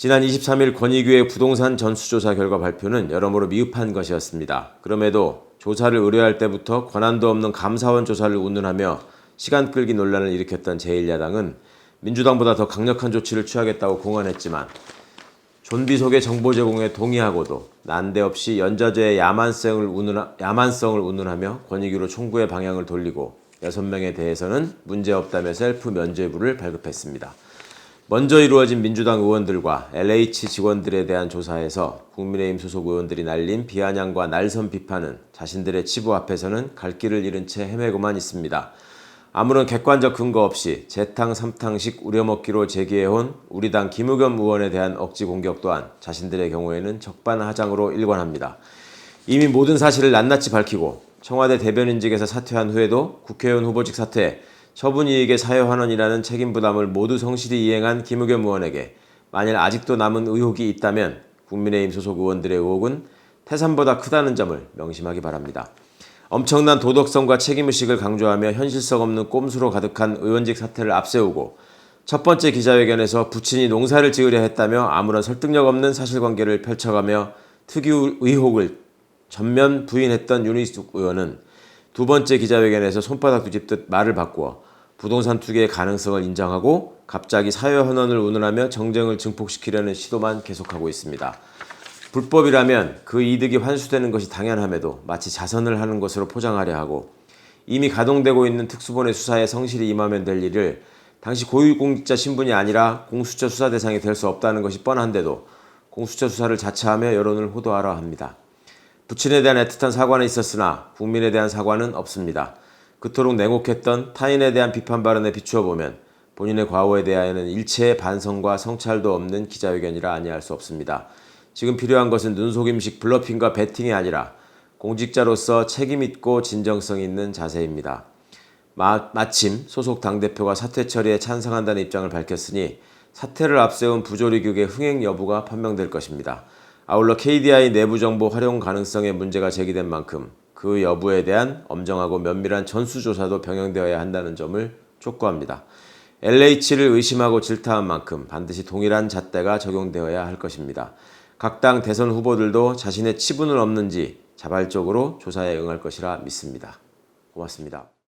지난 23일 권익위의 부동산 전수조사 결과 발표는 여러모로 미흡한 것이었습니다. 그럼에도 조사를 의뢰할 때부터 권한도 없는 감사원 조사를 운운하며 시간 끌기 논란을 일으켰던 제1야당은 민주당보다 더 강력한 조치를 취하겠다고 공언했지만 존비속의 정보 제공에 동의하고도 난데없이 연좌제의 야만성을 운운하며 권익위로 총구의 방향을 돌리고 6명에 대해서는 문제없다며 셀프 면죄부를 발급했습니다. 먼저 이루어진 민주당 의원들과 LH 직원들에 대한 조사에서 국민의힘 소속 의원들이 날린 비아냥과 날선 비판은 자신들의 치부 앞에서는 갈 길을 잃은 채 헤매고만 있습니다. 아무런 객관적 근거 없이 재탕 삼탕식 우려먹기로 제기해온 우리 당 김의겸 의원에 대한 억지 공격 또한 자신들의 경우에는 적반하장으로 일관합니다. 이미 모든 사실을 낱낱이 밝히고 청와대 대변인직에서 사퇴한 후에도 국회의원 후보직 사퇴, 처분이익의 사회환원이라는 책임 부담을 모두 성실히 이행한 김의겸 의원에게 만일 아직도 남은 의혹이 있다면 국민의힘 소속 의원들의 의혹은 태산보다 크다는 점을 명심하기 바랍니다. 엄청난 도덕성과 책임의식을 강조하며 현실성 없는 꼼수로 가득한 의원직 사퇴를 앞세우고 첫 번째 기자회견에서 부친이 농사를 지으려 했다며 아무런 설득력 없는 사실관계를 펼쳐가며 특유 의혹을 전면 부인했던 윤희숙 의원은 두 번째 기자회견에서 손바닥 뒤집듯 말을 바꾸어 부동산 투기의 가능성을 인정하고 갑자기 사회환원을 운운하며 정쟁을 증폭시키려는 시도만 계속하고 있습니다. 불법이라면 그 이득이 환수되는 것이 당연함에도 마치 자선을 하는 것으로 포장하려 하고 이미 가동되고 있는 특수본의 수사에 성실히 임하면 될 일을 당시 고위공직자 신분이 아니라 공수처 수사 대상이 될 수 없다는 것이 뻔한데도 공수처 수사를 자처하며 여론을 호도하려 합니다. 부친에 대한 애틋한 사과는 있었으나 국민에 대한 사과는 없습니다. 그토록 냉혹했던 타인에 대한 비판 발언에 비추어 보면 본인의 과오에 대하여는 일체의 반성과 성찰도 없는 기자회견이라 아니할 수 없습니다. 지금 필요한 것은 눈속임식 블러핑과 배팅이 아니라 공직자로서 책임있고 진정성 있는 자세입니다. 마침 소속 당대표가 사퇴 처리에 찬성한다는 입장을 밝혔으니 사퇴를 앞세운 부조리국의 흥행 여부가 판명될 것입니다. 아울러 KDI 내부 정보 활용 가능성에 문제가 제기된 만큼 그 여부에 대한 엄정하고 면밀한 전수조사도 병행되어야 한다는 점을 촉구합니다. LH를 의심하고 질타한 만큼 반드시 동일한 잣대가 적용되어야 할 것입니다. 각 당 대선 후보들도 자신의 치부는 없는지 자발적으로 조사에 응할 것이라 믿습니다. 고맙습니다.